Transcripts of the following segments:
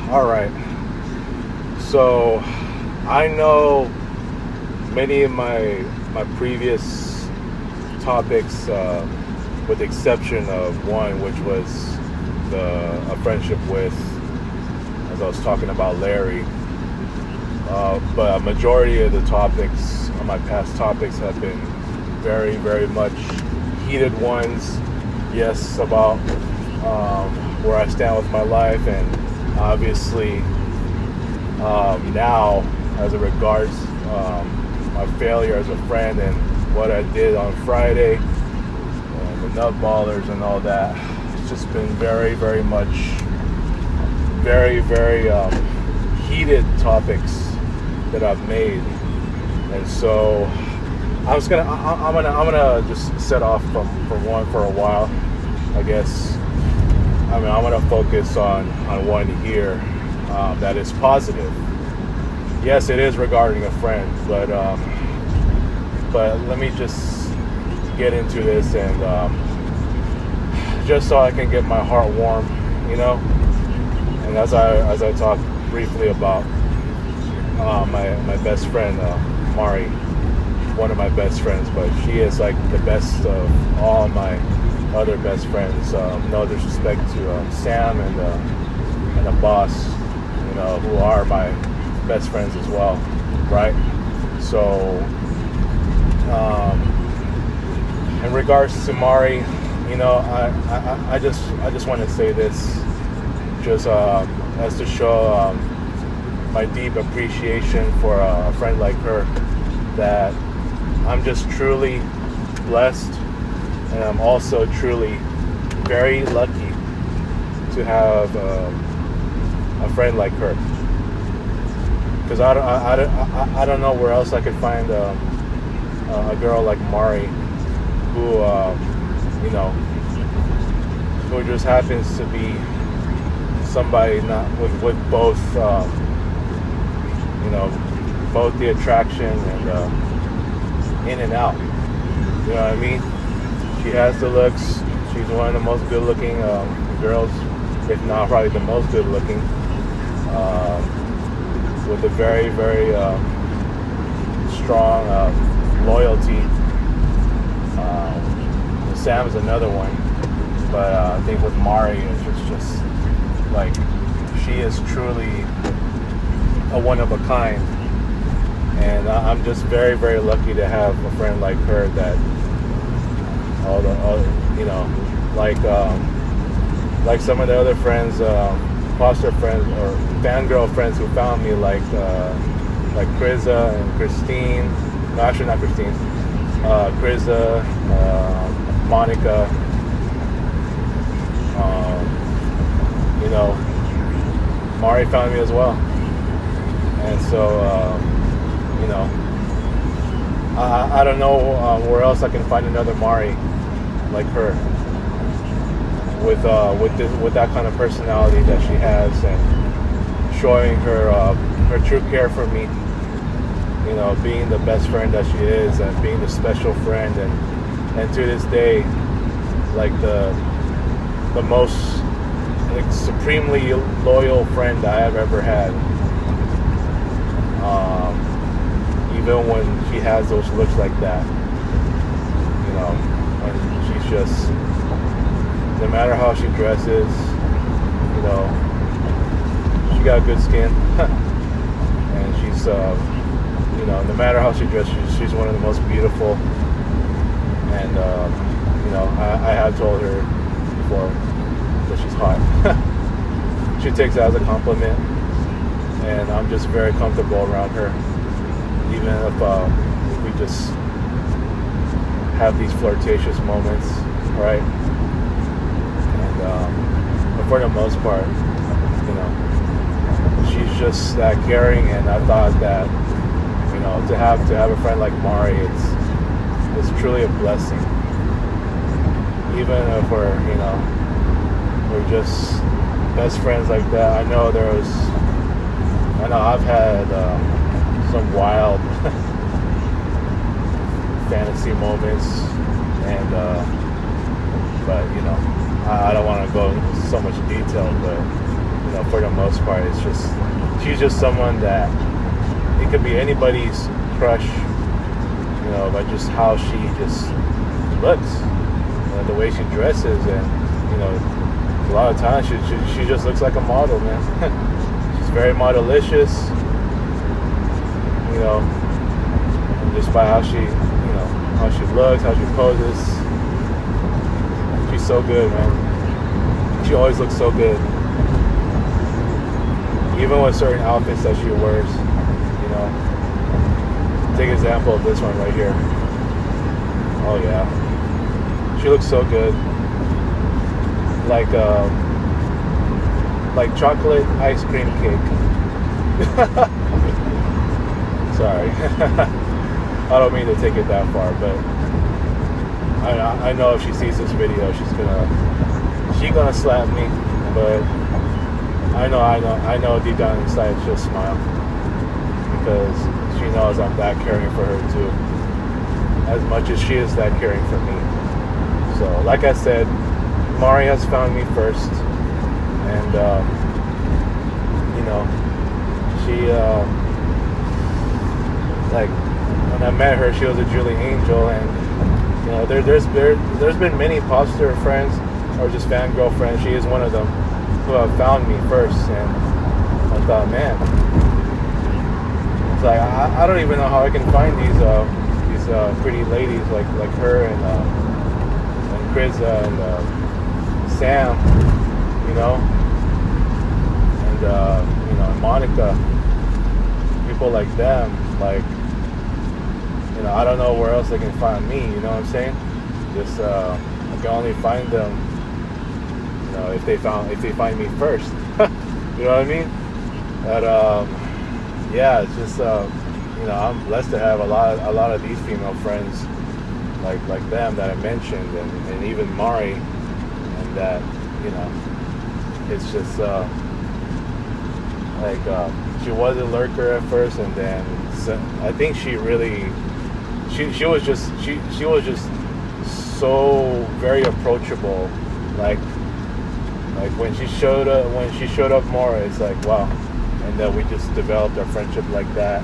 All right. So I know many of my previous topics, with the exception of one, which was a friendship with, as I was talking about, Larry. But a majority of the topics, my past topics, have been very, very much heated ones. Yes, about where I stand with my life, and obviously now, as it regards my failure as a friend and what I did on Friday, the Nutballers and all that. It's just been very, very much, very, very heated topics that I've made, and so I'm gonna just set off from one for a while, I guess. I mean, I'm gonna focus on one here that is positive. Yes, it is regarding a friend, but let me just get into this, and just so I can get my heart warm, you know. And as I talk briefly about my best friend, Mari, one of my best friends, but she is like the best of all my other best friends. No disrespect to Sam and the boss, you know, who are my best friends as well, right? So, in regards to Mari, you know, I just want to say this, just as to show my deep appreciation for a friend like her, that I'm just truly blessed, and I'm also truly very lucky to have a friend like her. Because I don't know where else I could find a girl like Mari, who you know, who just happens to be somebody not with both you know, both the attraction and in and out. You know what I mean? She has the looks. She's one of the most good-looking girls, if not probably the most good-looking. With a very, very strong loyalty. Sam's another one, but I think with Mari, it's just like, she is truly a one of a kind, and I'm just very, very lucky to have a friend like her. That all you know, like some of the other friends, foster friends or fangirl friends who found me, like Kriza and Christine. No, actually not Christine. Kriza, Monica. You know, Mari found me as well, and so you know, I don't know where else I can find another Mari like her, with that kind of personality that she has, and showing her true care for me. You know, being the best friend that she is, and being the special friend, and to this day, like the most, like, supremely loyal friend I have ever had. Even when she has those looks like that, you know, and she's just, no matter how she dresses, you know, she got good skin, and she's, you know, no matter how she dresses, she's one of the most beautiful. And you know, I have told her before that she's hot. She takes it as a compliment, and I'm just very comfortable around her, even if we just have these flirtatious moments, right? And but for the most part, you know, she's just that caring, and I thought that, you know, to have a friend like Mari, it's truly a blessing. Even if we're just best friends like that. I know I've had some wild fantasy moments, and but I don't want to go into so much detail, but for the most part, she's just someone that it could be anybody's crush, by just how she just looks, the way she dresses, and a lot of times she just looks like a model, man. She's very modelicious, just by how she looks, how she poses. She's so good, man. She always looks so good, even with certain outfits that she wears. Take an example of this one right here. Oh yeah, she looks so good, like chocolate ice cream cake. Sorry, I don't mean to take it that far, but I know if she sees this video, she's gonna slap me. But I know deep down inside she'll smile, because she knows I'm that caring for her too, as much as she is that caring for me. So, like I said, Mari has found me first, and she like when I met her, she was a Julie Angel, and there's been many pop star friends or just fangirl friends. She is one of them who have found me first, and I thought, man, it's like I don't even know how I can find these pretty ladies like her and Chris and Sam, and Monica, people like them, like. I don't know where else they can find me, you know what I'm saying? Just, I can only find them, if they find me first. You know what I mean? But, yeah, it's just, I'm blessed to have a lot of these female friends like them that I mentioned, and even Mari, and that, it's just, she was a lurker at first, and then I think she really, she was just so very approachable, like when she showed up more, it's like, wow. And then we just developed our friendship like that,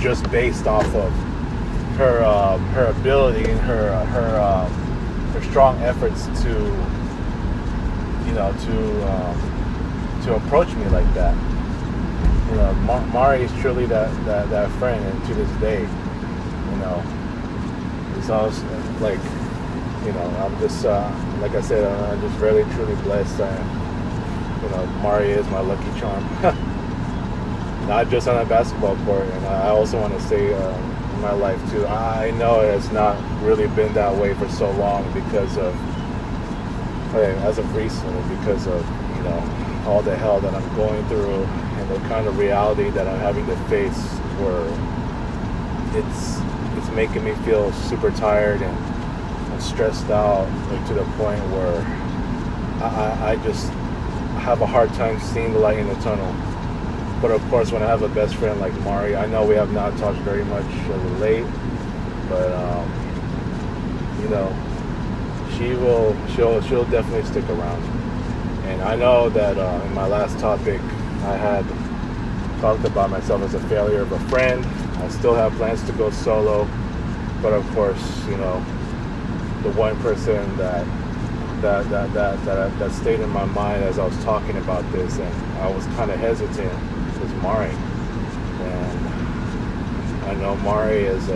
just based off of her ability and her strong efforts to approach me like that. Mari is truly that friend, and to this day, it's always like, I'm just, like I said, I'm just really truly blessed. Mari is my lucky charm. Not just on a basketball court, and I also want to say in my life too. I know it has not really been that way for so long because of, as of recently, because of all the hell that I'm going through and the kind of reality that I'm having to face, where it's making me feel super tired and stressed out, like to the point where I just have a hard time seeing the light in the tunnel. But of course, when I have a best friend like Mari, I know we have not talked very much of late, but she'll definitely stick around. And I know that in my last topic, I had talked about myself as a failure of a friend. I still have plans to go solo, but of course, the one person that stayed in my mind as I was talking about this, and I was kind of hesitant, was Mari. And I know Mari is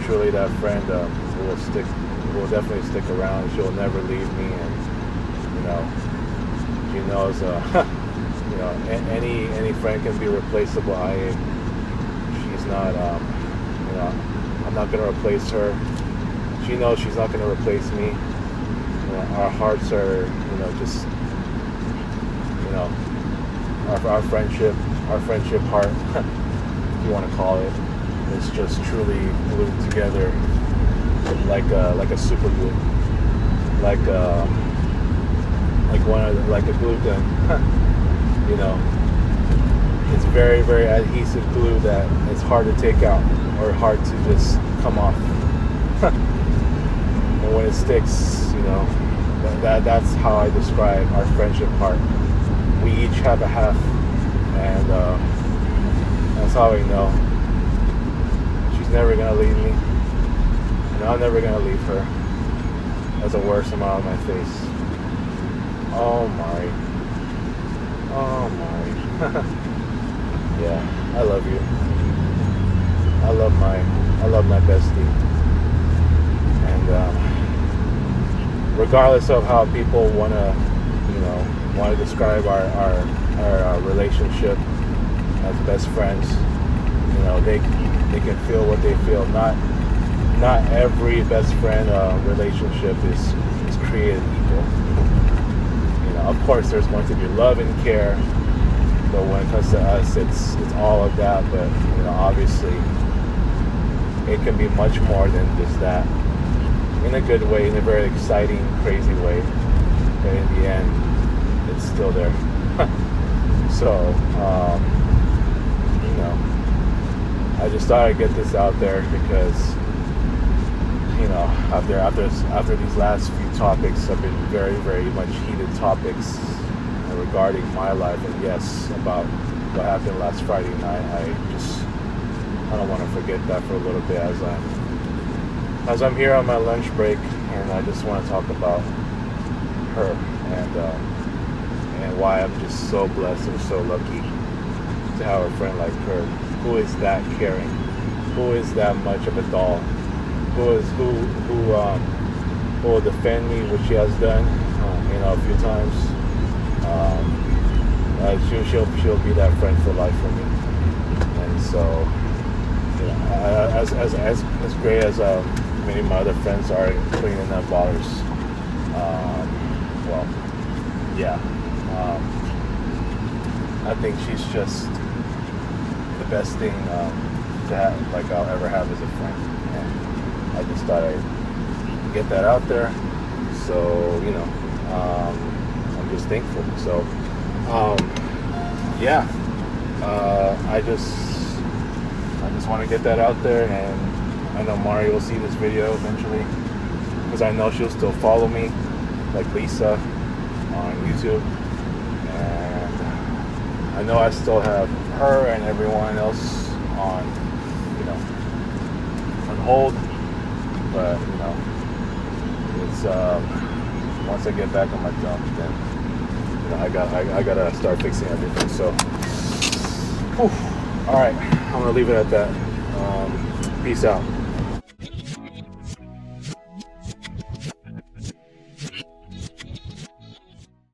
truly that friend who will definitely stick around. She'll never leave me, and she knows any friend can be replaceable. She's not, I'm not going to replace her. She knows she's not going to replace me. Our hearts are, just, our friendship heart, if you want to call it, is just truly glued together like a super glue, like a glue gun. It's very, very adhesive glue that it's hard to take out. or hard to just come off. And when it sticks, that's how I describe our friendship part. We each have a half, and that's how I know she's never gonna leave me, and I'm never gonna leave her. That's a worst smile on my face. Oh my. Yeah, I love you. I love my bestie. And regardless of how people want to describe our relationship as best friends, they can feel what they feel. Not every best friend relationship is created equal. Of course, there's going to be love and care, but when it comes to us, it's all of that. But obviously, it can be much more than just that. In a good way, in a very exciting, crazy way. But in the end, it's still there. So, I just thought I'd get this out there because, after these last few topics have been very, very much heated topics regarding my life, and yes, about what happened last Friday night. I don't want to forget that for a little bit as I'm here on my lunch break, and I just want to talk about her and why I'm just so blessed and so lucky to have a friend like her, who is that caring, who is that much of a doll, who will defend me, which she has done, a few times. She'll be that friend for life for me, and so as great as many of my other friends are, including the ballers. I think she's just the best thing to have, like I'll ever have as a friend, and I just thought I'd get that out there. So I'm just thankful. So I just want to get that out there, and I know Mari will see this video eventually, because I know she'll still follow me, like Lisa, on YouTube, and I know I still have her and everyone else on hold, but it's once I get back on my jump, then I gotta start fixing everything. So, all right, I'm gonna leave it at that. Peace out.